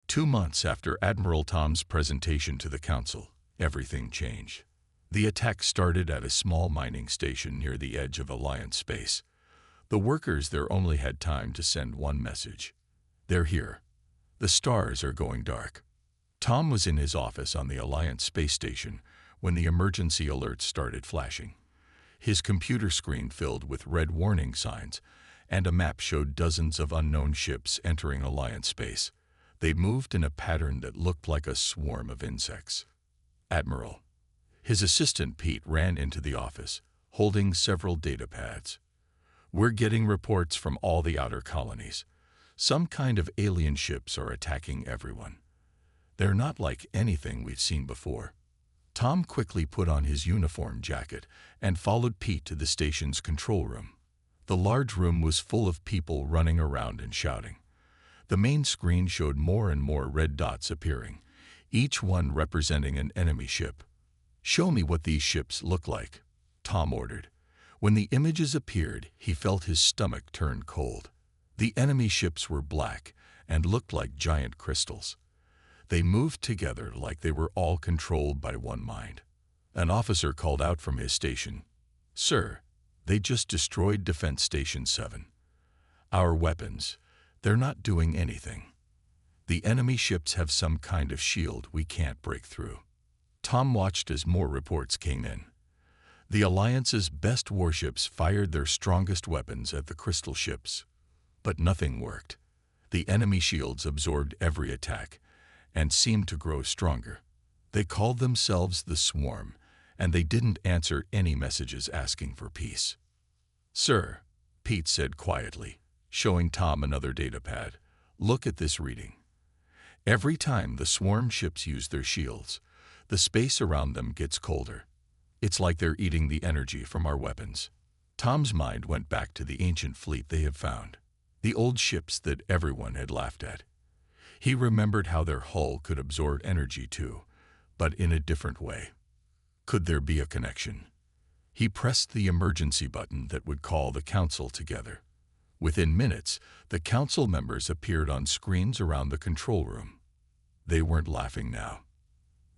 2 months after Admiral Tom's presentation to the Council, everything changed. The attack started at a small mining station near the edge of Alliance space. The workers there only had time to send one message. They're here. The stars are going dark. Tom was in his office on the Alliance space station when the emergency alerts started flashing. His computer screen filled with red warning signs, and a map showed dozens of unknown ships entering Alliance space. They moved in a pattern that looked like a swarm of insects. Admiral. His assistant Pete ran into the office, holding several data pads. We're getting reports from all the outer colonies. Some kind of alien ships are attacking everyone. They're not like anything we've seen before. Tom quickly put on his uniform jacket and followed Pete to the station's control room. The large room was full of people running around and shouting. The main screen showed more and more red dots appearing, each one representing an enemy ship. "Show me what these ships look like," Tom ordered. When the images appeared, he felt his stomach turn cold. The enemy ships were black and looked like giant crystals. They moved together like they were all controlled by one mind. An officer called out from his station, "Sir, they just destroyed Defense Station 7. Our weapons, they're not doing anything. The enemy ships have some kind of shield we can't break through." Tom watched as more reports came in. The Alliance's best warships fired their strongest weapons at the crystal ships, but nothing worked. The enemy shields absorbed every attack and seemed to grow stronger. They called themselves the Swarm, and they didn't answer any messages asking for peace. "Sir," Pete said quietly, showing Tom another data pad, "look at this reading. Every time the Swarm ships use their shields, the space around them gets colder. It's like they're eating the energy from our weapons." Tom's mind went back to the ancient fleet they had found, the old ships that everyone had laughed at. He remembered how their hull could absorb energy too, but in a different way. Could there be a connection? He pressed the emergency button that would call the council together. Within minutes, the council members appeared on screens around the control room. They weren't laughing now.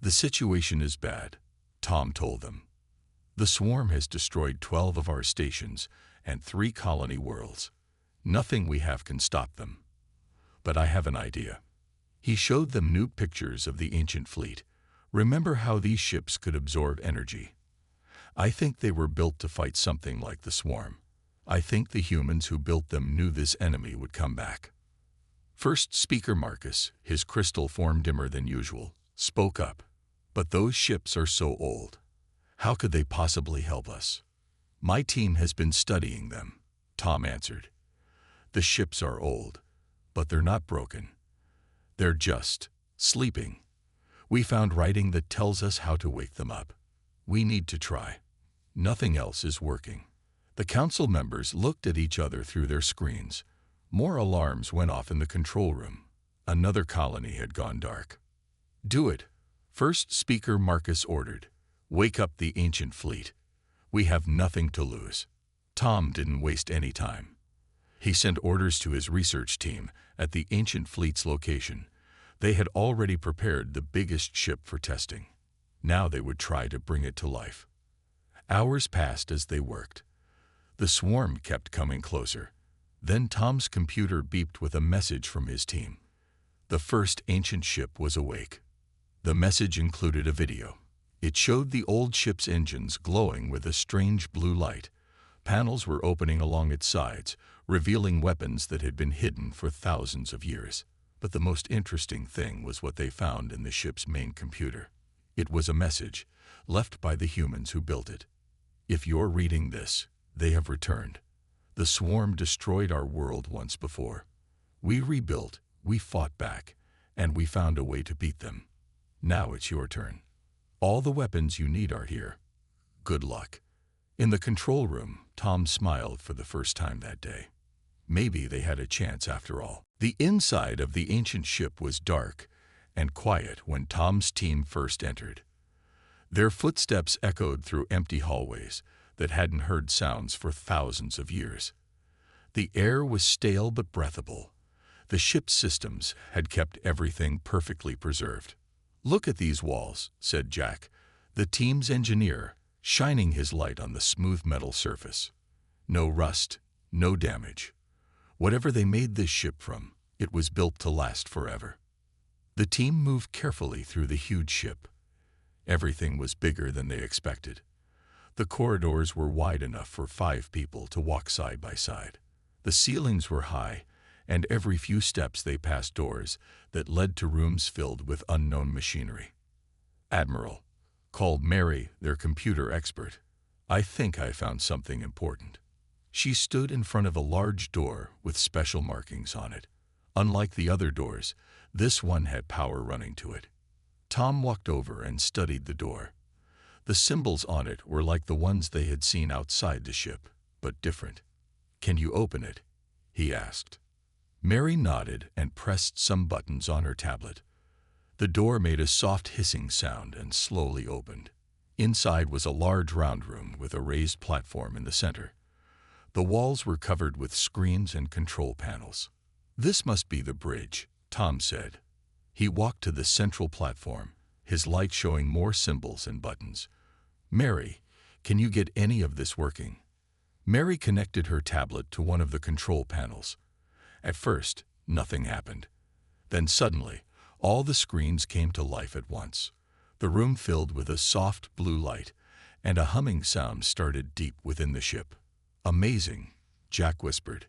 "The situation is bad," Tom told them. "The Swarm has destroyed 12 of our stations and 3 colony worlds. Nothing we have can stop them. But I have an idea." He showed them new pictures of the ancient fleet. "Remember how these ships could absorb energy? I think they were built to fight something like the Swarm. I think the humans who built them knew this enemy would come back." First speaker Marcus, his crystal form dimmer than usual, spoke up. "But those ships are so old. How could they possibly help us?" "My team has been studying them," Tom answered. "The ships are old, but they're not broken. They're just sleeping. We found writing that tells us how to wake them up. We need to try. Nothing else is working." The council members looked at each other through their screens. More alarms went off in the control room. Another colony had gone dark. "Do it," First speaker Marcus ordered. "Wake up the ancient fleet. We have nothing to lose." Tom didn't waste any time. He sent orders to his research team at the ancient fleet's location. They had already prepared the biggest ship for testing. Now they would try to bring it to life. Hours passed as they worked. The Swarm kept coming closer. Then Tom's computer beeped with a message from his team. The first ancient ship was awake. The message included a video. It showed the old ship's engines glowing with a strange blue light. Panels were opening along its sides, revealing weapons that had been hidden for thousands of years. But the most interesting thing was what they found in the ship's main computer. It was a message, left by the humans who built it. "If you're reading this, they have returned. The Swarm destroyed our world once before. We rebuilt, we fought back, and we found a way to beat them. Now it's your turn. All the weapons you need are here. Good luck." In the control room, Tom smiled for the first time that day. Maybe they had a chance after all. The inside of the ancient ship was dark and quiet when Tom's team first entered. Their footsteps echoed through empty hallways that hadn't heard sounds for thousands of years. The air was stale but breathable. The ship's systems had kept everything perfectly preserved. "Look at these walls," said Jack, the team's engineer, shining his light on the smooth metal surface. No rust, no damage. Whatever they made this ship from, it was built to last forever. The team moved carefully through the huge ship. Everything was bigger than they expected. The corridors were wide enough for 5 people to walk side by side. The ceilings were high, and every few steps they passed doors that led to rooms filled with unknown machinery. "Admiral," called Mary, their computer expert, "I think I found something important." She stood in front of a large door with special markings on it. Unlike the other doors, this one had power running to it. Tom walked over and studied the door. The symbols on it were like the ones they had seen outside the ship, but different. "Can you open it?" he asked. Mary nodded and pressed some buttons on her tablet. The door made a soft hissing sound and slowly opened. Inside was a large round room with a raised platform in the center. The walls were covered with screens and control panels. "This must be the bridge," Tom said. He walked to the central platform, his light showing more symbols and buttons. "Mary, can you get any of this working?" Mary connected her tablet to one of the control panels. At first, nothing happened. Then suddenly, all the screens came to life at once. The room filled with a soft blue light, and a humming sound started deep within the ship. "Amazing," Jack whispered.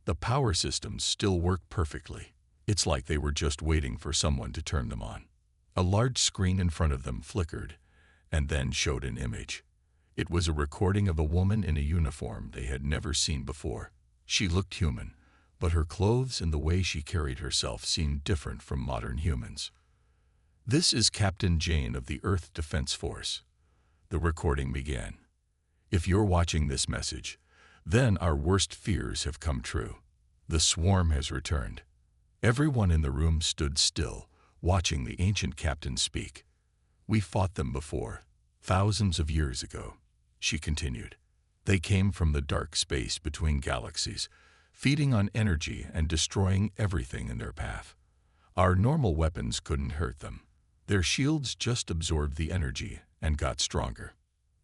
"The power systems still work perfectly. It's like they were just waiting for someone to turn them on." A large screen in front of them flickered, and then showed an image. It was a recording of a woman in a uniform they had never seen before. She looked human, but her clothes and the way she carried herself seemed different from modern humans. "This is Captain Jane of the Earth Defense Force," the recording began. "If you're watching this message, then our worst fears have come true. The swarm has returned." Everyone in the room stood still, watching the ancient captain speak. "We fought them before, thousands of years ago," she continued. "They came from the dark space between galaxies, feeding on energy and destroying everything in their path. Our normal weapons couldn't hurt them. Their shields just absorbed the energy and got stronger."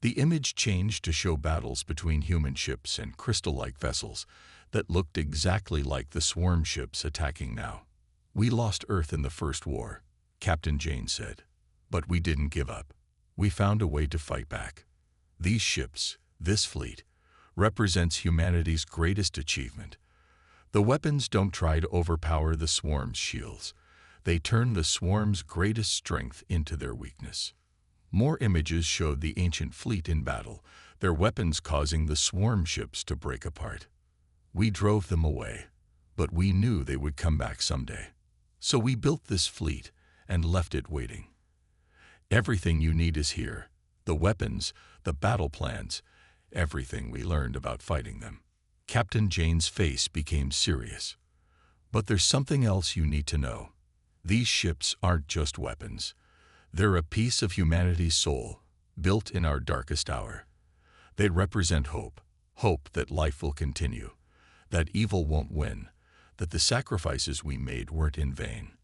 The image changed to show battles between human ships and crystal-like vessels that looked exactly like the swarm ships attacking now. "We lost Earth in the First War," Captain Jane said, "but we didn't give up. We found a way to fight back. These ships, this fleet, represents humanity's greatest achievement. The weapons don't try to overpower the swarm's shields. They turn the swarm's greatest strength into their weakness." More images showed the ancient fleet in battle, their weapons causing the swarm ships to break apart. "We drove them away, but we knew they would come back someday. So we built this fleet and left it waiting. Everything you need is here, the weapons, the battle plans, everything we learned about fighting them." Captain Jane's face became serious. "But there's something else you need to know. These ships aren't just weapons. They're a piece of humanity's soul, built in our darkest hour. They represent hope, hope that life will continue, that evil won't win, that the sacrifices we made weren't in vain."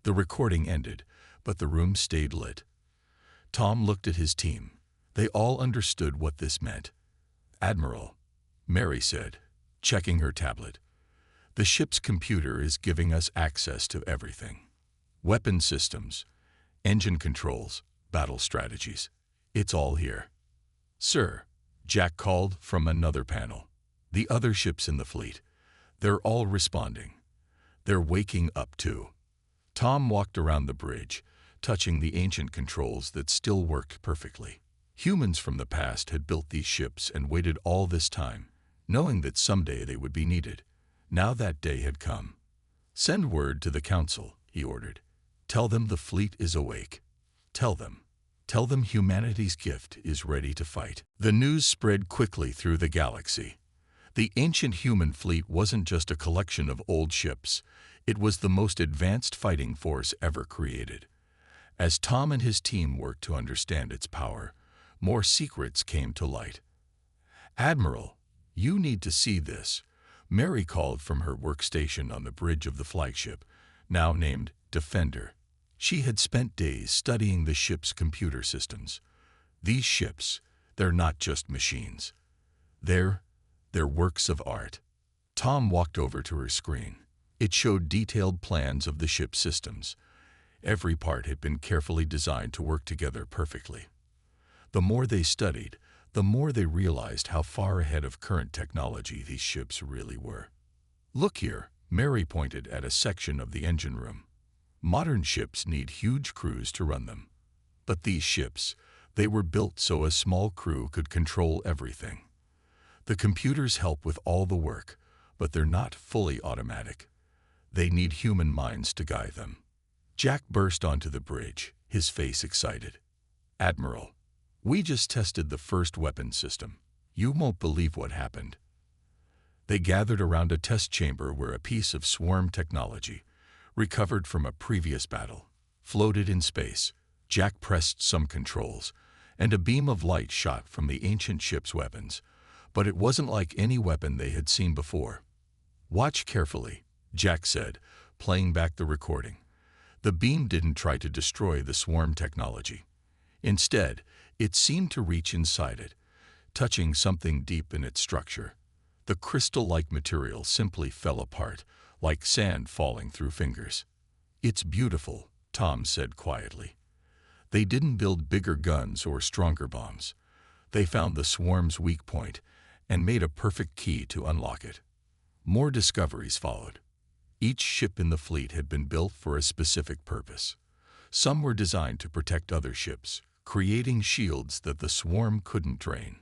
The recording ended, but the room stayed lit. Tom looked at his team. They all understood what this meant. "Admiral," Mary said, checking her tablet, "the ship's computer is giving us access to everything. Weapon systems, engine controls, battle strategies. It's all here." "Sir," Jack called from another panel. "The other ships in the fleet. They're all responding. They're waking up too." Tom walked around the bridge, touching the ancient controls that still worked perfectly. Humans from the past had built these ships and waited all this time, knowing that someday they would be needed. Now that day had come. "Send word to the council," he ordered. "Tell them the fleet is awake. Tell them humanity's gift is ready to fight." The news spread quickly through the galaxy. The ancient human fleet wasn't just a collection of old ships. It was the most advanced fighting force ever created. As Tom and his team worked to understand its power, more secrets came to light. "Admiral, you need to see this. Mary called from her workstation on the bridge of the flagship, now named Defender. She had spent days studying the ship's computer systems. These ships, they're not just machines. They're works of art. Tom walked over to her screen. It showed detailed plans of the ship's systems. Every part had been carefully designed to work together perfectly. The more they studied, the more they realized how far ahead of current technology these ships really were. Look here, Mary pointed at a section of the engine room. Modern ships need huge crews to run them. But these ships, they were built so a small crew could control everything. The computers help with all the work, but they're not fully automatic. They need human minds to guide them. Jack burst onto the bridge, his face excited. "Admiral, we just tested the first weapon system. You won't believe what happened." They gathered around a test chamber where a piece of swarm technology, recovered from a previous battle, floated in space. Jack pressed some controls, and a beam of light shot from the ancient ship's weapons, but it wasn't like any weapon they had seen before. "Watch carefully," Jack said, playing back the recording. The beam didn't try to destroy the swarm technology. Instead, it seemed to reach inside it, touching something deep in its structure. The crystal-like material simply fell apart, like sand falling through fingers. "It's beautiful," Tom said quietly. They didn't build bigger guns or stronger bombs. They found the swarm's weak point and made a perfect key to unlock it. More discoveries followed. Each ship in the fleet had been built for a specific purpose. Some were designed to protect other ships, creating shields that the swarm couldn't drain.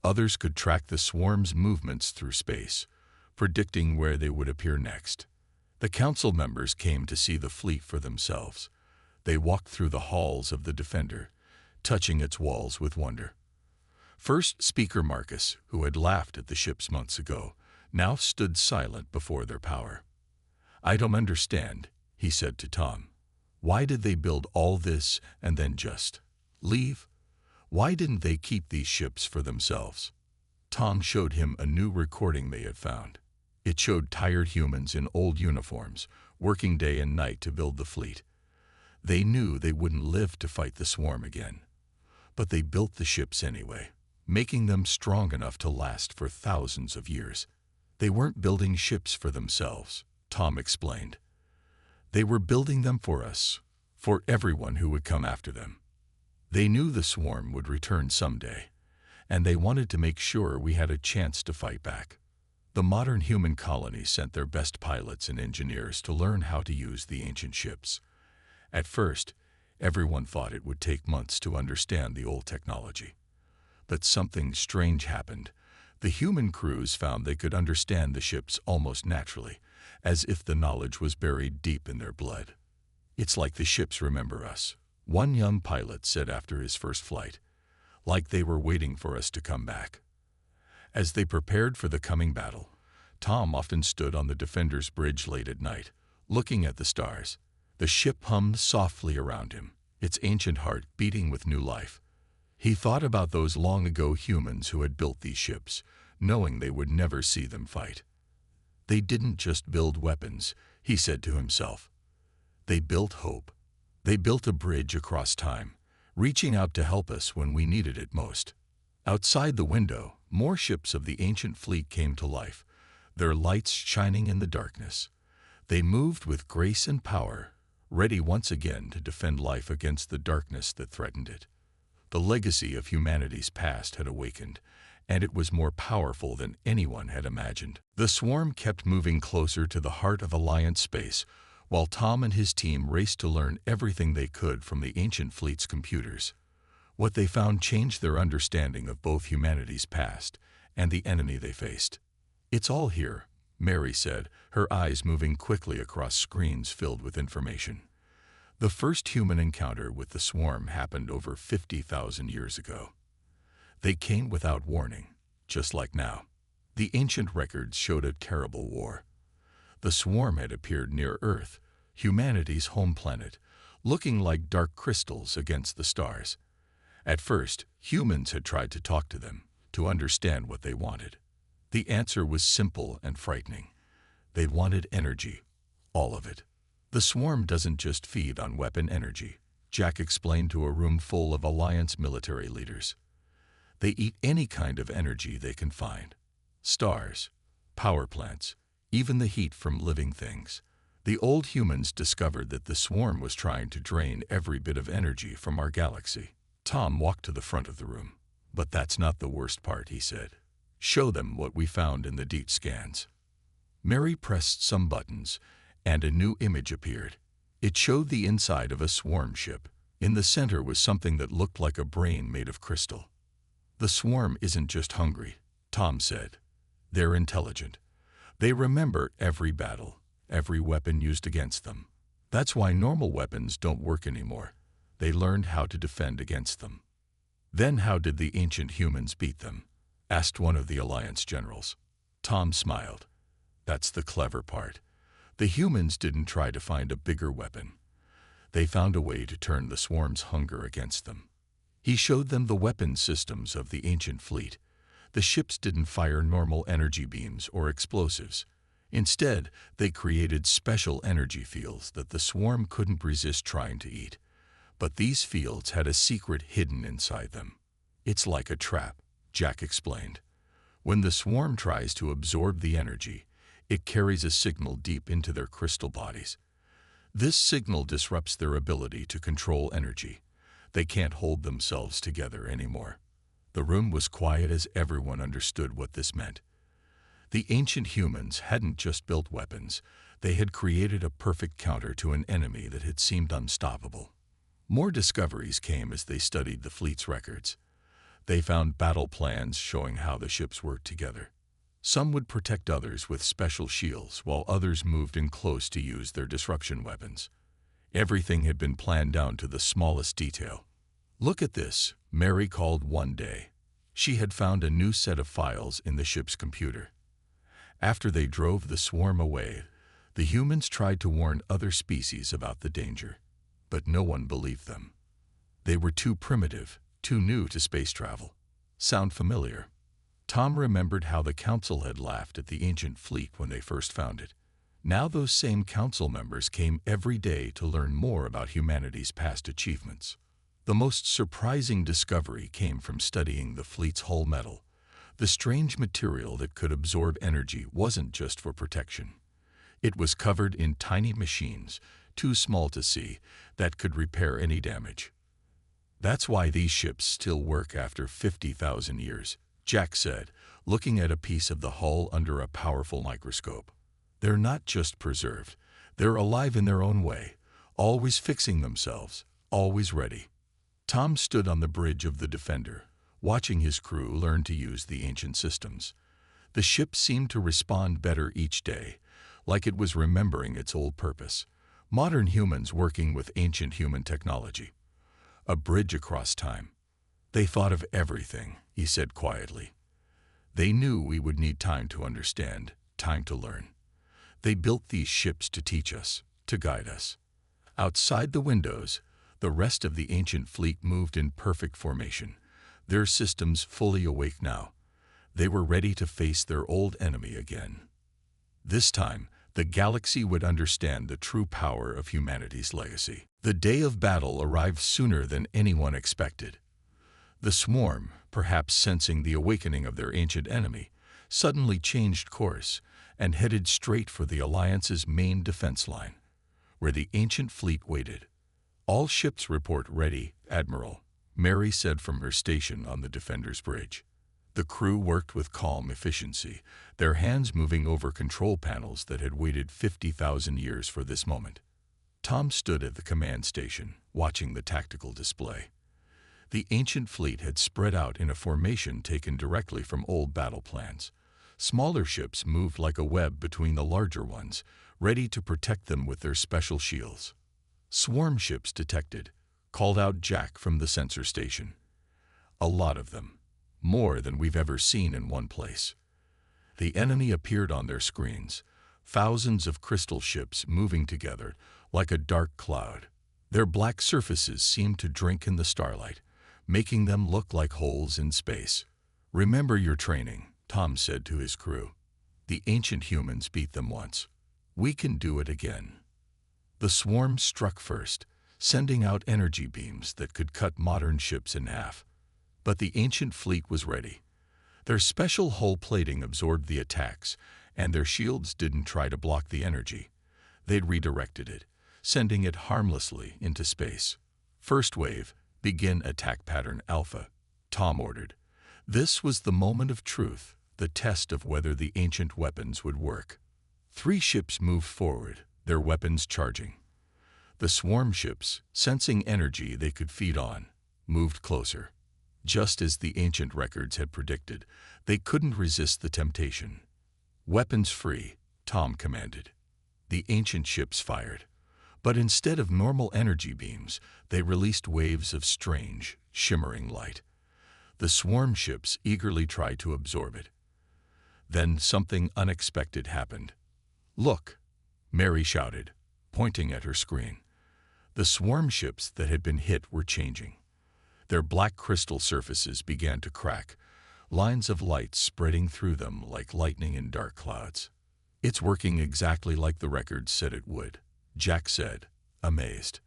Others could track the swarm's movements through space, predicting where they would appear next. The council members came to see the fleet for themselves. They walked through the halls of the Defender, touching its walls with wonder. First Speaker Marcus, who had laughed at the ships months ago, now stood silent before their power. "I don't understand," he said to Tom. "Why did they build all this and then just leave? Why didn't they keep these ships for themselves?" Tom showed him a new recording they had found. It showed tired humans in old uniforms, working day and night to build the fleet. They knew they wouldn't live to fight the swarm again. But they built the ships anyway, making them strong enough to last for thousands of years. They weren't building ships for themselves, Tom explained. They were building them for us, for everyone who would come after them. They knew the swarm would return someday, and they wanted to make sure we had a chance to fight back. The modern human colony sent their best pilots and engineers to learn how to use the ancient ships. At first, everyone thought it would take months to understand the old technology. But something strange happened. The human crews found they could understand the ships almost naturally, as if the knowledge was buried deep in their blood. "It's like the ships remember us," one young pilot said after his first flight. "Like they were waiting for us to come back." As they prepared for the coming battle, Tom often stood on the Defender's bridge late at night, looking at the stars. The ship hummed softly around him, its ancient heart beating with new life. He thought about those long-ago humans who had built these ships, knowing they would never see them fight. They didn't just build weapons, he said to himself. They built hope. They built a bridge across time, reaching out to help us when we needed it most. Outside the window, more ships of the ancient fleet came to life, their lights shining in the darkness. They moved with grace and power, ready once again to defend life against the darkness that threatened it. The legacy of humanity's past had awakened, and it was more powerful than anyone had imagined. The swarm kept moving closer to the heart of Alliance space, while Tom and his team raced to learn everything they could from the ancient fleet's computers. What they found changed their understanding of both humanity's past and the enemy they faced. "It's all here," Mary said, her eyes moving quickly across screens filled with information. The first human encounter with the swarm happened over 50,000 years ago. They came without warning, just like now. The ancient records showed a terrible war. The swarm had appeared near Earth, humanity's home planet, looking like dark crystals against the stars. At first, humans had tried to talk to them, to understand what they wanted. The answer was simple and frightening. They wanted energy, all of it. The swarm doesn't just feed on weapon energy, Jack explained to a room full of Alliance military leaders. They eat any kind of energy they can find. Stars, power plants, even the heat from living things. The old humans discovered that the swarm was trying to drain every bit of energy from our galaxy. Tom walked to the front of the room. But that's not the worst part, he said. Show them what we found in the DEET scans. Mary pressed some buttons, and a new image appeared. It showed the inside of a swarm ship. In the center was something that looked like a brain made of crystal. The swarm isn't just hungry, Tom said. They're intelligent. They remember every battle, every weapon used against them. That's why normal weapons don't work anymore. They learned how to defend against them. Then how did the ancient humans beat them? Asked one of the Alliance generals. Tom smiled. That's the clever part. The humans didn't try to find a bigger weapon. They found a way to turn the swarm's hunger against them. He showed them the weapon systems of the ancient fleet. The ships didn't fire normal energy beams or explosives. Instead, they created special energy fields that the swarm couldn't resist trying to eat. But these fields had a secret hidden inside them. It's like a trap, Jack explained. When the swarm tries to absorb the energy, it carries a signal deep into their crystal bodies. This signal disrupts their ability to control energy. They can't hold themselves together anymore. The room was quiet as everyone understood what this meant. The ancient humans hadn't just built weapons, they had created a perfect counter to an enemy that had seemed unstoppable. More discoveries came as they studied the fleet's records. They found battle plans showing how the ships worked together. Some would protect others with special shields, while others moved in close to use their disruption weapons. Everything had been planned down to the smallest detail. Look at this, Mary called one day. She had found a new set of files in the ship's computer. After they drove the swarm away, the humans tried to warn other species about the danger. But no one believed them. They were too primitive, too new to space travel. Sound familiar? Tom remembered how the council had laughed at the ancient fleet when they first found it. Now those same council members came every day to learn more about humanity's past achievements. The most surprising discovery came from studying the fleet's hull metal. The strange material that could absorb energy wasn't just for protection. It was covered in tiny machines, too small to see, that could repair any damage. That's why these ships still work after 50,000 years, Jack said, looking at a piece of the hull under a powerful microscope. They're not just preserved, they're alive in their own way, always fixing themselves, always ready. Tom stood on the bridge of the Defender, watching his crew learn to use the ancient systems. The ship seemed to respond better each day, like it was remembering its old purpose. Modern humans working with ancient human technology. A bridge across time. They thought of everything, he said quietly. They knew we would need time to understand, time to learn. They built these ships to teach us, to guide us. Outside the windows, the rest of the ancient fleet moved in perfect formation, their systems fully awake now. They were ready to face their old enemy again. This time, the galaxy would understand the true power of humanity's legacy. The day of battle arrived sooner than anyone expected. The swarm, perhaps sensing the awakening of their ancient enemy, suddenly changed course and headed straight for the Alliance's main defense line, where the ancient fleet waited. All ships report ready, Admiral, Mary said from her station on the Defender's bridge. The crew worked with calm efficiency, their hands moving over control panels that had waited 50,000 years for this moment. Tom stood at the command station, watching the tactical display. The ancient fleet had spread out in a formation taken directly from old battle plans. Smaller ships moved like a web between the larger ones, ready to protect them with their special shields. Swarm ships detected, called out Jack from the sensor station. A lot of them, more than we've ever seen in one place. The enemy appeared on their screens, thousands of crystal ships moving together like a dark cloud. Their black surfaces seemed to drink in the starlight, making them look like holes in space. Remember your training, Tom said to his crew. The ancient humans beat them once. We can do it again. The swarm struck first, sending out energy beams that could cut modern ships in half. But the ancient fleet was ready. Their special hull plating absorbed the attacks, and their shields didn't try to block the energy. They'd redirected it, sending it harmlessly into space. First wave, begin attack pattern Alpha, Tom ordered. This was the moment of truth, the test of whether the ancient weapons would work. 3 ships moved forward, their weapons charging. The swarm ships, sensing energy they could feed on, moved closer. Just as the ancient records had predicted, they couldn't resist the temptation. Weapons free, Tom commanded. The ancient ships fired. But instead of normal energy beams, they released waves of strange, shimmering light. The swarm ships eagerly tried to absorb it. Then something unexpected happened. Look, Mary shouted, pointing at her screen. The swarm ships that had been hit were changing. Their black crystal surfaces began to crack, lines of light spreading through them like lightning in dark clouds. It's working exactly like the records said it would, Jack said, amazed.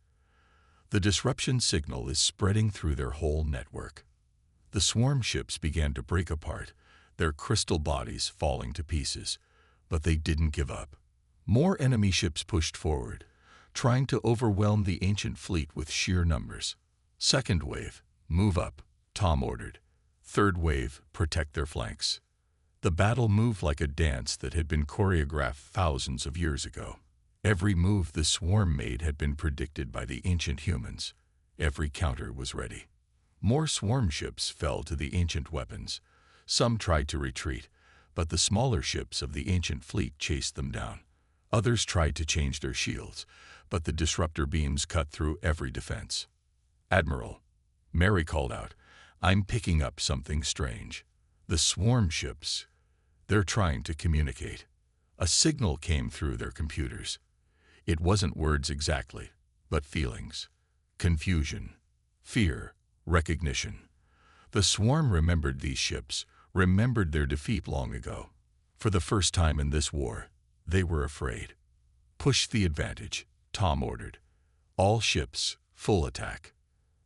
The disruption signal is spreading through their whole network. The swarm ships began to break apart, their crystal bodies falling to pieces, but they didn't give up. More enemy ships pushed forward, trying to overwhelm the ancient fleet with sheer numbers. Second wave, move up, Tom ordered. Third wave, protect their flanks. The battle moved like a dance that had been choreographed thousands of years ago. Every move the swarm made had been predicted by the ancient humans. Every counter was ready. More swarm ships fell to the ancient weapons. Some tried to retreat, but the smaller ships of the ancient fleet chased them down. Others tried to change their shields, but the disruptor beams cut through every defense. Admiral, Mary called out, I'm picking up something strange. The swarm ships, they're trying to communicate. A signal came through their computers. It wasn't words exactly, but feelings. Confusion, fear, recognition. The swarm remembered these ships, remembered their defeat long ago. For the first time in this war, they were afraid. Push the advantage, Tom ordered. All ships, full attack.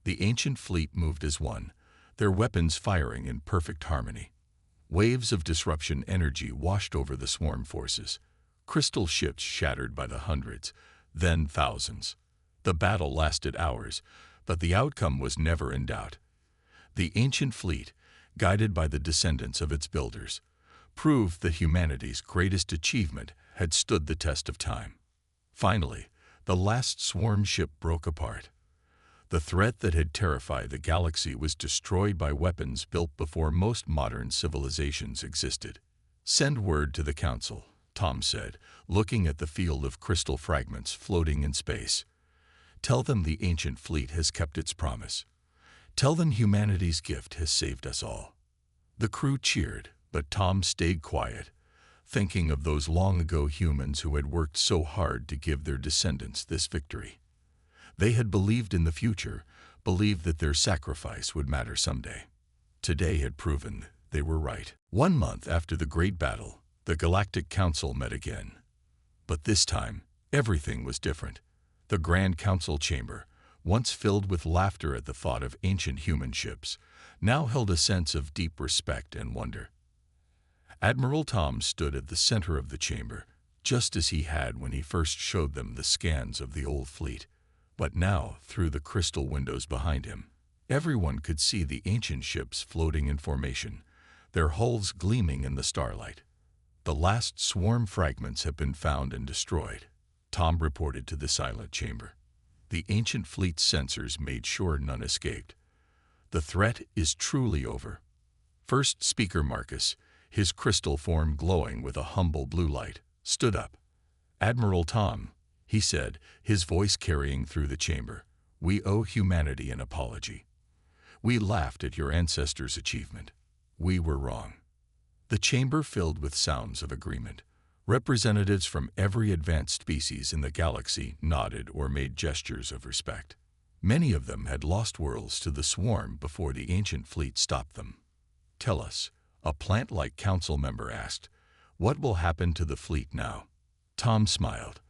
The ancient fleet moved as one, their weapons firing in perfect harmony. Waves of disruption energy washed over the swarm forces. Crystal ships shattered by the hundreds, then thousands. The battle lasted hours, but the outcome was never in doubt. The ancient fleet, guided by the descendants of its builders, proved that humanity's greatest achievement had stood the test of time. Finally, the last swarm ship broke apart. The threat that had terrified the galaxy was destroyed by weapons built before most modern civilizations existed. Send word to the Council, Tom said, looking at the field of crystal fragments floating in space. Tell them the ancient fleet has kept its promise. Tell them humanity's gift has saved us all. The crew cheered, but Tom stayed quiet, thinking of those long-ago humans who had worked so hard to give their descendants this victory. They had believed in the future, believed that their sacrifice would matter someday. Today had proven they were right. 1 month after the Great Battle, the Galactic Council met again. But this time, everything was different. The Grand Council chamber, once filled with laughter at the thought of ancient human ships, now held a sense of deep respect and wonder. Admiral Tom stood at the center of the chamber, just as he had when he first showed them the scans of the old fleet. But now, through the crystal windows behind him, everyone could see the ancient ships floating in formation, their hulls gleaming in the starlight. The last swarm fragments have been found and destroyed, Tom reported to the silent chamber. The ancient fleet's sensors made sure none escaped. The threat is truly over. First Speaker Marcus, his crystal form glowing with a humble blue light, stood up. Admiral Tom, he said, his voice carrying through the chamber, we owe humanity an apology. We laughed at your ancestors' achievement. We were wrong. The chamber filled with sounds of agreement. Representatives from every advanced species in the galaxy nodded or made gestures of respect. Many of them had lost worlds to the swarm before the ancient fleet stopped them. Tell us, A plant-like council member asked, "What will happen to the fleet now?" Tom smiled.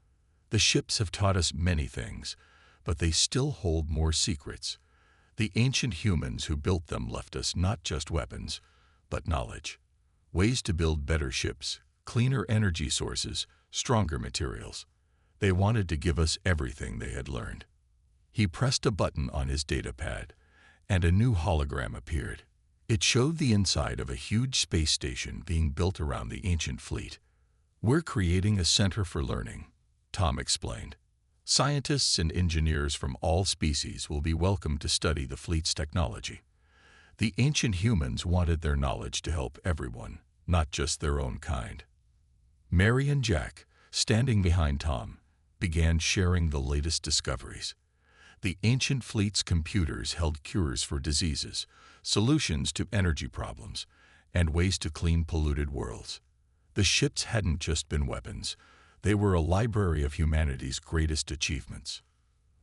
"The ships have taught us many things, but they still hold more secrets. The ancient humans who built them left us not just weapons, but knowledge. Ways to build better ships, cleaner energy sources, stronger materials. They wanted to give us everything they had learned." He pressed a button on his data pad, and a new hologram appeared. It showed the inside of a huge space station being built around the ancient fleet. "We're creating a center for learning," Tom explained. "Scientists and engineers from all species will be welcome to study the fleet's technology. The ancient humans wanted their knowledge to help everyone, not just their own kind." Mary and Jack, standing behind Tom, began sharing the latest discoveries. The ancient fleet's computers held cures for diseases, solutions to energy problems, and ways to clean polluted worlds. The ships hadn't just been weapons. They were a library of humanity's greatest achievements.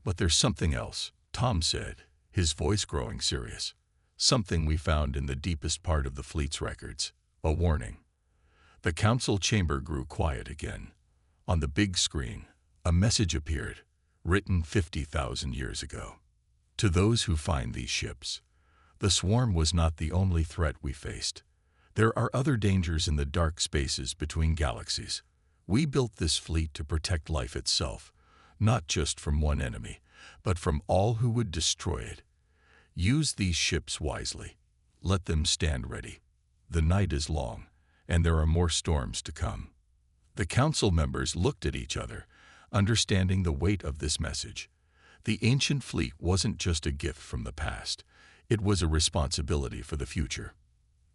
"But there's something else," Tom said, his voice growing serious. "Something we found in the deepest part of the fleet's records. A warning." The council chamber grew quiet again. On the big screen, a message appeared, written 50,000 years ago. "To those who find these ships, the swarm was not the only threat we faced. There are other dangers in the dark spaces between galaxies. We built this fleet to protect life itself, not just from one enemy, but from all who would destroy it. Use these ships wisely. Let them stand ready. The night is long, and there are more storms to come." The council members looked at each other, understanding the weight of this message. The ancient fleet wasn't just a gift from the past. It was a responsibility for the future.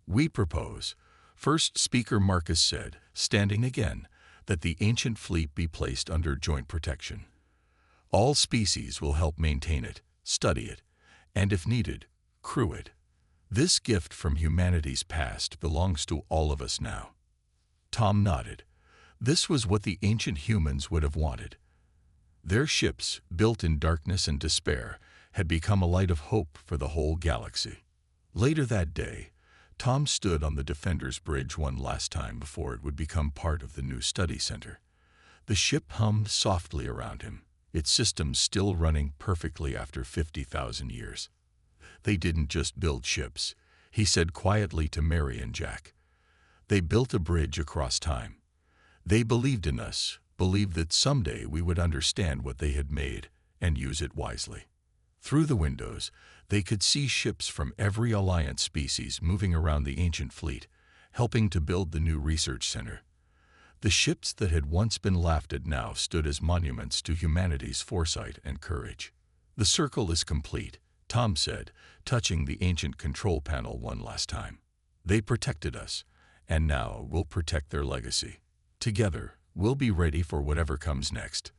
"We propose," first speaker Marcus said, standing again, "that the ancient fleet be placed under joint protection. All species will help maintain it, study it, and if needed, crew it. This gift from humanity's past belongs to all of us now." Tom nodded. This was what the ancient humans would have wanted. Their ships, built in darkness and despair, had become a light of hope for the whole galaxy. Later that day, Tom stood on the Defender's Bridge one last time before it would become part of the new study center. The ship hummed softly around him, its systems still running perfectly after 50,000 years. "They didn't just build ships," he said quietly to Mary and Jack. "They built a bridge across time. They believed in us, believed that someday we would understand what they had made and use it wisely." Through the windows, they could see ships from every Alliance species moving around the ancient fleet, helping to build the new research center. The ships that had once been laughed at now stood as monuments to humanity's foresight and courage. "The circle is complete," Tom said, touching the ancient control panel one last time. "They protected us, and now we'll protect their legacy. Together, we'll be ready for whatever comes next."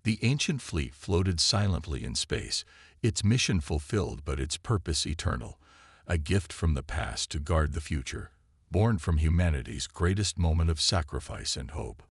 The ancient fleet floated silently in space, its mission fulfilled but its purpose eternal, a gift from the past to guard the future, born from humanity's greatest moment of sacrifice and hope.